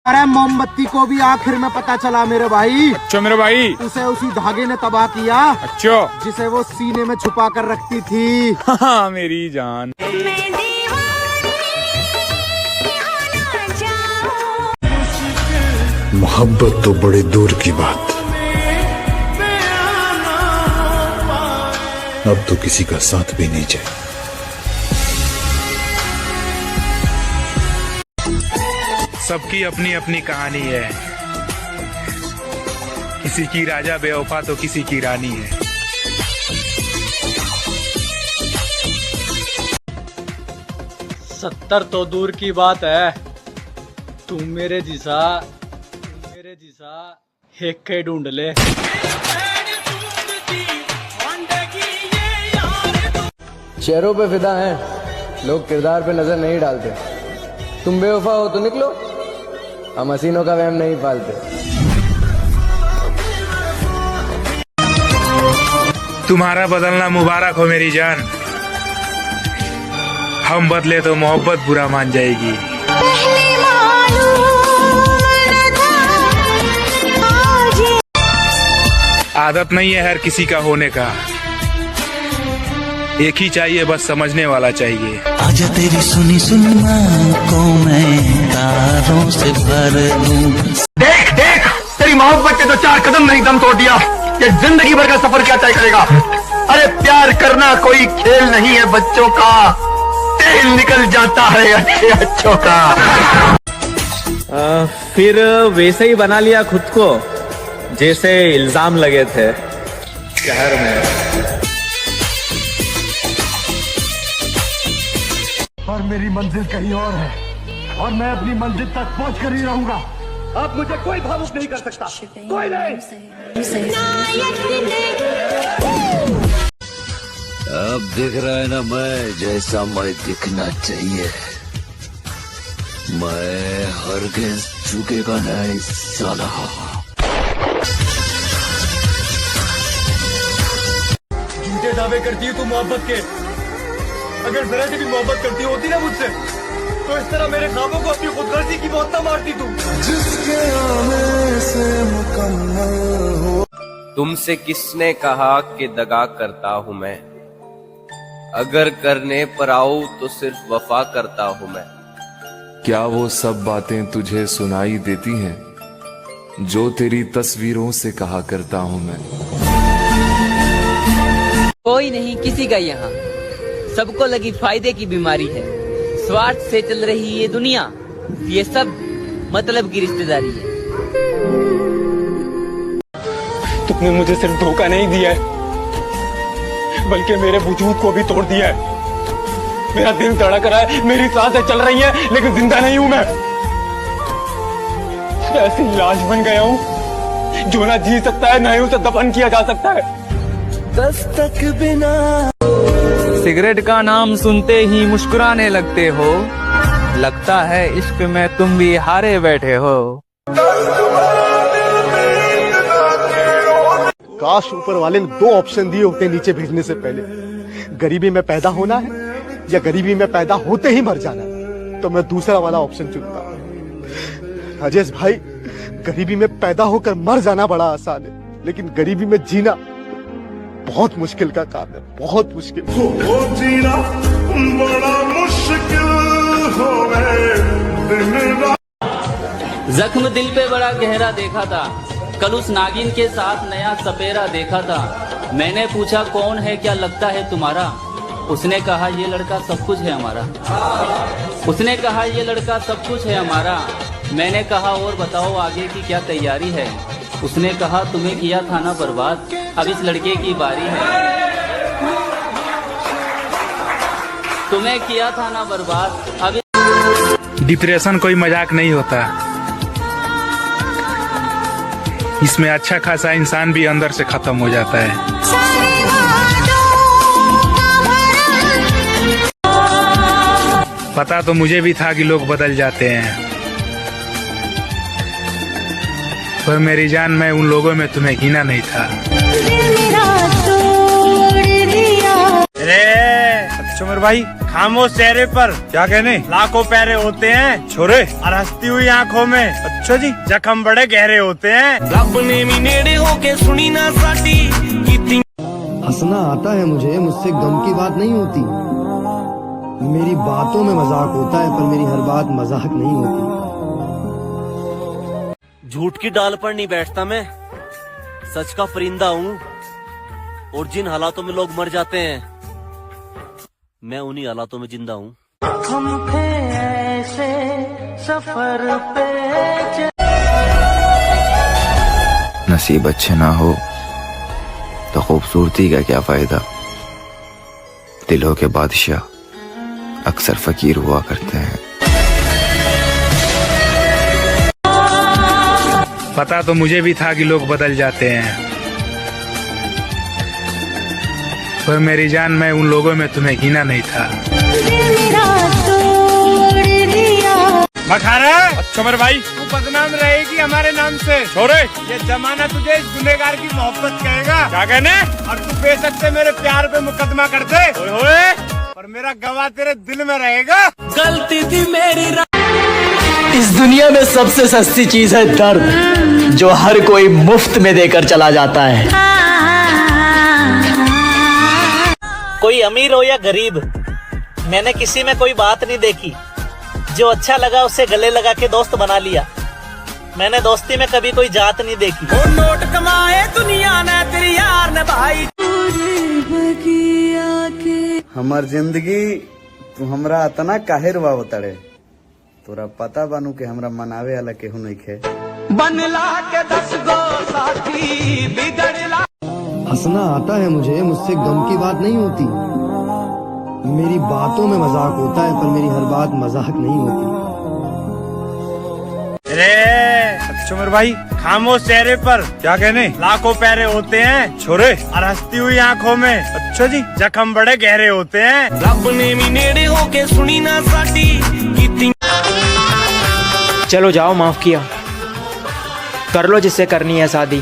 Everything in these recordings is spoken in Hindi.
अरे मोमबत्ती को भी आखिर में पता चला मेरे भाई। अच्छा मेरे भाई। उसे उसी धागे ने तबाह किया। अच्छा। जिसे वो सीने में छुपा कर रखती थी। हाँ मेरी जान। मोहब्बत तो बड़े दूर की बात, अब तो किसी का साथ भी नहीं चाहिए। सबकी अपनी अपनी कहानी है, किसी की राजा बेवफा तो किसी की रानी है। सत्तर तो दूर की बात है, तुम मेरे जैसा एक के ढूंढ ले। चेहरों पे फिदा हैं, लोग किरदार पे नजर नहीं डालते। तुम बेवफा हो तो निकलो, हम हसीनों का वहम नहीं पालते। तुम्हारा बदलना मुबारक हो मेरी जान, हम बदले तो मोहब्बत बुरा मान जाएगी। आदत नहीं है हर किसी का होने का, एक ही चाहिए बस समझने वाला चाहिए। आजा तेरी सुनी सुनी को मैं तारों से भर दूं। देख देख तेरी मोहब्बत ने तो 4 कदम नहीं दम तोड़ दिया, ये जिंदगी भर का सफर क्या तय करेगा। अरे प्यार करना कोई खेल नहीं है बच्चों का, तेल निकल जाता है अच्छे अच्छों का। फिर वैसे ही बना लिया खुद को जैसे इल्जाम लगे थे शहर में। और मेरी मंजिल कहीं और है, और मैं अपनी मंजिल तक पहुंच कर ही रहूंगा। अब मुझे कोई भावुक नहीं कर सकता, कोई नहीं। अब दिख रहा है ना मैं जैसा मैं दिखना चाहिए। मैं हरगिज़ झुकेगा नहीं साला। झूठे दावे करती है तू मोहब्बत के, अगर जरा से भी मोहब्बत करती होती ना मुझसे तो इस तरह मेरे ख्वाबों को अपनी खुदगर्जी की मौत ना मारती तू। जिसके आने से मुकम्मल हो। तुमसे किसने कहा कि दगा करता हूँ मैं, अगर करने पर आऊं तो सिर्फ वफा करता हूँ मैं। क्या वो सब बातें तुझे सुनाई देती हैं जो तेरी तस्वीरों से कहा करता हूँ मैं। कोई नहीं किसी का यहाँ, सबको लगी फायदे की बीमारी है। स्वार्थ से चल रही ये दुनिया, ये सब मतलब की रिश्तेदारी है। तुमने मुझे सिर्फ धोखा नहीं दिया है, बल्कि मेरे वजूद को भी तोड़ दिया है। मेरा दिल धड़क रहा है, मेरी सांसें चल रही हैं, लेकिन जिंदा नहीं हूं मैं। ऐसी लाश बन गया हूं जो ना जी सकता है, ना ही उसे दफन किया जा सकता है। दस्तक बिना सिगरेट का नाम सुनते ही मुस्कुराने लगते हो, लगता है इश्क में तुम भी हारे बैठे हो। काश ऊपर वाले ने 2 ऑप्शन दिए होते नीचे भेजने से पहले, गरीबी में पैदा होना है या गरीबी में पैदा होते ही मर जाना है, तो मैं दूसरा वाला ऑप्शन चुनता। राजेश भाई, गरीबी में पैदा होकर मर जाना बड़ा आसान है, लेकिन गरीबी में जीना बहुत मुश्किल का काम है, बहुत मुश्किल। जीना बड़ा मुश्किल जख्म दिल पे बड़ा गहरा देखा था, कल उस नागिन के साथ नया सपेरा देखा था। मैंने पूछा कौन है, क्या लगता है तुम्हारा? उसने कहा ये लड़का सब कुछ है हमारा। उसने कहा ये लड़का सब कुछ है हमारा। मैंने कहा और बताओ आगे की क्या तैयारी है? उसने कहा तुम्हें किया था ना बर्बाद, अब इस लड़के की बारी है। तुम्हें किया था ना बर्बाद, अब। डिप्रेशन कोई मजाक नहीं होता, इसमें अच्छा खासा इंसान भी अंदर से खत्म हो जाता है। पता तो मुझे भी था कि लोग बदल जाते हैं, पर मेरी जान मैं उन लोगों में तुम्हें गिना नहीं था। चुमर भाई खामोश चेहरे पर क्या कहने लाखों पैरे होते हैं छोरे और हंसती हुई आंखों में अच्छा जी जख्म बड़े गहरे होते हैं। रब ने भी नेड़े होके सुनी ना साडी कीती। हंसना आता है मुझे, मुझसे गम की बात नहीं होती। मेरी बातों में मजाक होता है पर मेरी हर बात मजाक नहीं होती। झूठ की डाल पर नहीं बैठता मैं, सच का परिंदा हूँ। और जिन हालातों में लोग मर जाते हैं मैं उन्हीं हालातों में जिंदा हूँ। हम थे ऐसे सफर पे। नसीब अच्छे ना हो तो खूबसूरती का क्या फायदा। दिलों के बादशाह अक्सर फकीर हुआ करते हैं। पता तो मुझे भी था कि लोग बदल जाते हैं, पर मेरी जान मैं उन लोगों में तुम्हें गिना नहीं था। मखारा चमर भाई तू बदनाम रहेगी हमारे नाम से छोरे। ये जमाना तुझे इस गुनहगार की मोहब्बत कहेगा क्या कहने। और तू बेशक से मेरे प्यार पे मुकदमा कर दे होए, पर मेरा गवाह तेरे दिल में रहेगा। गलती थी मेरी। इस दुनिया में सबसे सस्ती चीज है दर्द, जो हर कोई मुफ्त में देकर चला जाता है। कोई अमीर हो या गरीब, मैंने किसी में कोई बात नहीं देखी। जो अच्छा लगा उससे गले लगा के दोस्त बना लिया। मैंने दोस्ती में कभी कोई जात नहीं देखी। नोट कमाए दुनिया ने तेरी यार ने भाई। हमार जिंदगी तू हमरा इतना काहे रुआ तड़े। तोरा पता बानू के हमरा मनावे वाला केहू नहीं खे। बनला के 10 गो साथी बिगड़ला। हंसना आता है मुझे, मुझसे गम की बात नहीं होती। मेरी बातों में मजाक होता है पर मेरी हर बात मजाक नहीं होती। अरे चुमर भाई खामोश चेहरे पर क्या कहने लाखों पैरे होते हैं छोरे। और हंसती हुई आंखों में अच्छा जी जख्म बड़े गहरे होते हैं। रब ने भी नेड़े होके सुनी ना साडी कीती। चलो जाओ, माफ किया, कर लो जिससे करनी है शादी।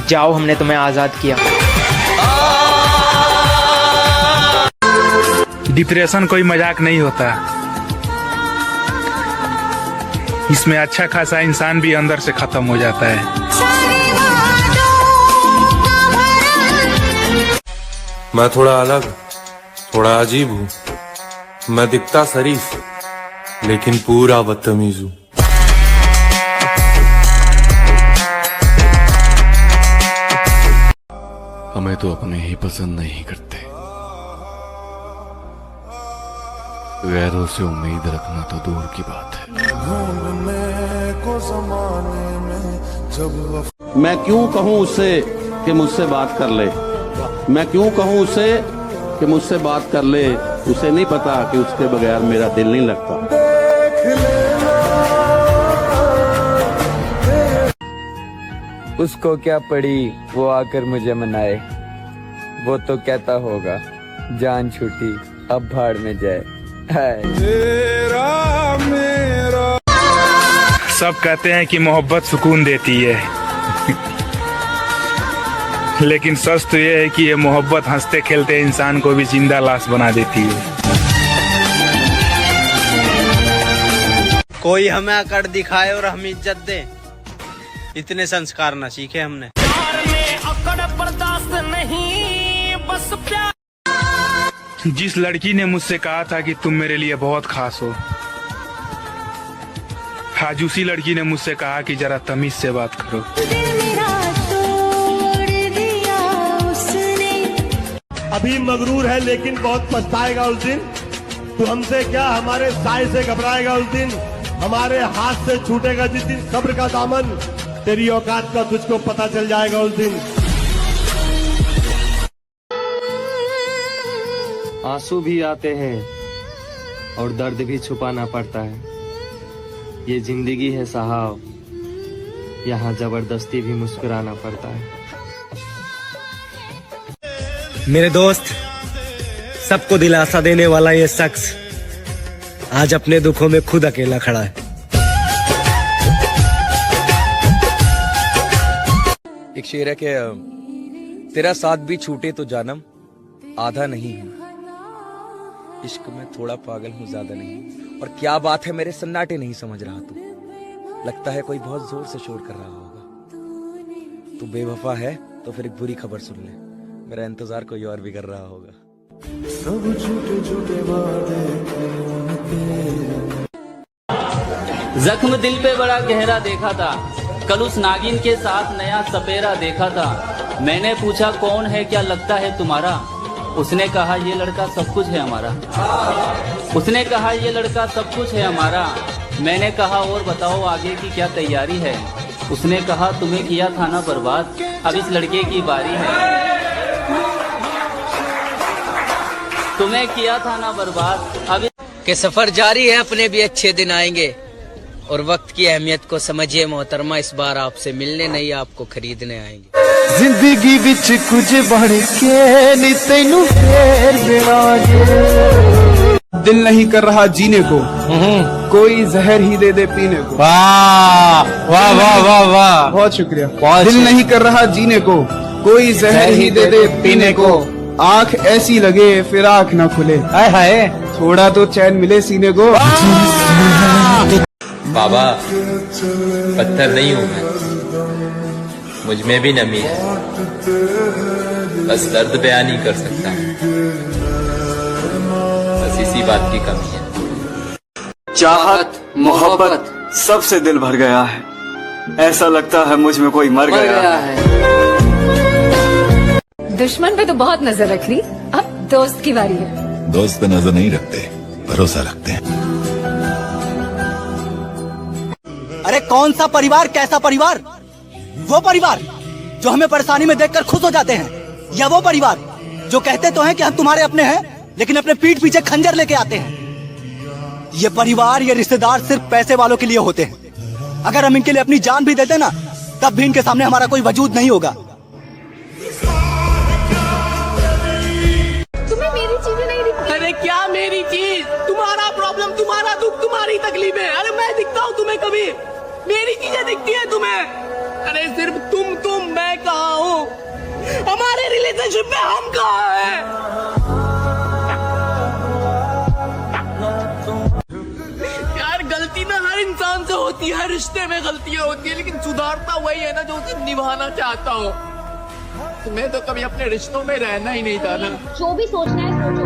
जाओ, हमने तुम्हें आजाद किया। डिप्रेशन कोई मजाक नहीं होता, इसमें अच्छा खासा इंसान भी अंदर से खत्म हो जाता है। मैं थोड़ा अलग, थोड़ा अजीब हूँ। मैं दिखता शरीफ लेकिन पूरा बदतमीज हूँ। हमें तो अपने ही पसंद नहीं करते, गैरों से उम्मीद रखना तो दूर की बात है। मैं क्यों कहूँ उससे कि मुझसे बात कर ले। मैं क्यों कहूँ उससे कि मुझसे बात कर ले। उसे नहीं पता कि उसके बगैर मेरा दिल नहीं लगता। उसको क्या पड़ी वो आकर मुझे मनाए। वो तो कहता होगा जान छूटी अब भाड़ में जाए। सब कहते हैं कि मोहब्बत सुकून देती है, लेकिन सच तो ये है कि ये मोहब्बत हंसते खेलते इंसान को भी जिंदा लाश बना देती है। कोई हमें अकड़ दिखाए और हम इज्जत दे, इतने संस्कार न सीखे हमने। अकड़ बर्दाश्त नहीं, बस प्यार। जिस लड़की ने मुझसे कहा था कि तुम मेरे लिए बहुत खास हो, आज उसी लड़की ने मुझसे कहा कि जरा तमीज से बात करो। अभी मगरूर है लेकिन बहुत पछताएगा उस दिन। तू हमसे क्या हमारे साय से घबराएगा उस दिन। हमारे हाथ से छूटेगा जिस दिन सब्र का दामन। तेरी औकात का तुझको पता चल जाएगा उस दिन। आंसू भी आते हैं और दर्द भी छुपाना पड़ता है। ये जिंदगी है साहब, यहाँ जबरदस्ती भी मुस्कुराना पड़ता है। मेरे दोस्त, सबको दिलासा देने वाला ये शख्स आज अपने दुखों में खुद अकेला खड़ा है। एक शेर है कि तेरा साथ भी छूटे तो जानम आधा नहीं है, इश्क में थोड़ा पागल हूँ, ज्यादा नहीं। और क्या बात है, मेरे सन्नाटे नहीं समझ रहा तू। लगता है कोई बहुत जोर से शोर कर रहा होगा। तू बेवफा है तो फिर एक बुरी खबर सुन ले, मेरा इंतजार कोई और भी कर रहा होगा। सब झूठे झूठे वादे जख्म दिल पे बड़ा गहरा देखा था, कल उस नागिन के साथ नया सपेरा देखा था। मैंने पूछा कौन है, क्या लगता है तुम्हारा? उसने कहा ये लड़का सब कुछ है हमारा। उसने कहा ये लड़का सब कुछ है हमारा। मैंने कहा और बताओ आगे की क्या तैयारी है? उसने कहा तुम्हें किया था ना बर्बाद, अब इस लड़के की बारी है। तुम्हें किया था ना बर्बाद, अब के सफर जारी है, अपने भी अच्छे दिन आएंगे। और वक्त की अहमियत को समझिए मोहतरमा, इस बार आपसे मिलने नहीं आपको खरीदने आएंगे। जिंदगी विच कुछ बढ़ के नी तैनू फेर मिलांगे। दिल नहीं कर रहा जीने को, कोई जहर ही दे दे पीने को। वाह वाह वाह वाह वाह, बहुत शुक्रिया। दिल नहीं कर रहा जीने को, कोई जहर ही दे दे पीने को। आंख ऐसी लगे फिर आंख ना खुले, हाय हाय थोड़ा तो चैन मिले सीने को। बाबा पत्थर नहीं हूँ मैं, मुझ में भी नमी है, बस दर्द बयान नहीं कर सकता, बस इसी बात की कमी है। चाहत मोहब्बत सबसे दिल भर गया है, ऐसा लगता है मुझ में कोई मर गया है। दुश्मन पे तो बहुत नजर रख ली, अब दोस्त की बारी है। दोस्त पे नजर नहीं रखते, भरोसा रखते हैं। अरे कौन सा परिवार, कैसा परिवार? वो परिवार जो हमें परेशानी में देखकर खुश हो जाते हैं, या वो परिवार जो कहते तो हैं कि हम तुम्हारे अपने हैं लेकिन अपने पीठ पीछे खंजर लेके आते हैं। ये परिवार, ये रिश्तेदार सिर्फ पैसे वालों के लिए होते हैं। अगर हम इनके लिए अपनी जान भी देते ना, तब भी इनके सामने हमारा कोई वजूद नहीं होगा। तुम्हें मेरी चीजें नहीं दिखती। अरे क्या मेरी चीज? तुम्हारा प्रॉब्लम, तुम्हारा दुख, तुम्हारी तकलीफें। अरे मैं दिखता हूँ तुम्हें कभी? मेरी चीजें दिखती है तुम्हें? अरे सिर्फ तुम मैं कहाँ हूँ? हमारे रिलेशनशिप में हम कहाँ हैं? यार गलती ना हर इंसान से होती है, हर रिश्ते में गलतियाँ होती है, लेकिन सुधारता वही है ना जो उसे निभाना चाहता हो। तुम्हें तो कभी अपने रिश्तों में रहना ही नहीं था ना। जो भी सोचना है सोचो,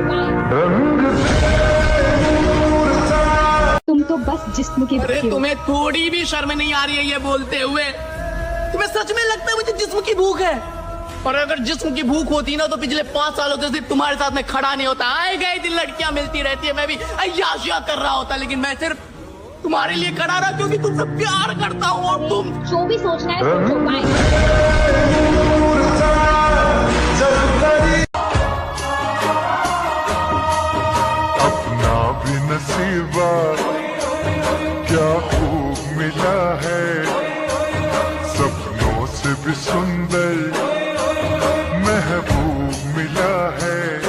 तुम तो बस जिस्म की। अरे तुम्हें थोड़ी भी शर्म नहीं आ रही है ये बोलते हुए? तुम्हें सच में लगता है मुझे जिस्म की भूख है? और अगर जिस्म की भूख होती ना तो पिछले 5 सालों से सिर्फ तुम्हारे साथ में खड़ा नहीं होता। आए गए दिन लड़कियां मिलती रहती है, मैं भी अय्याशिया कर रहा होता, लेकिन मैं सिर्फ तुम्हारे लिए खड़ा रहा क्योंकि तुमसे प्यार करता हूँ। और तुम जो भी सोचना है सोचो। अपना भी नसीबा क्या खूब मिला है, सपनों से भी सुंदर महबूब मिला है।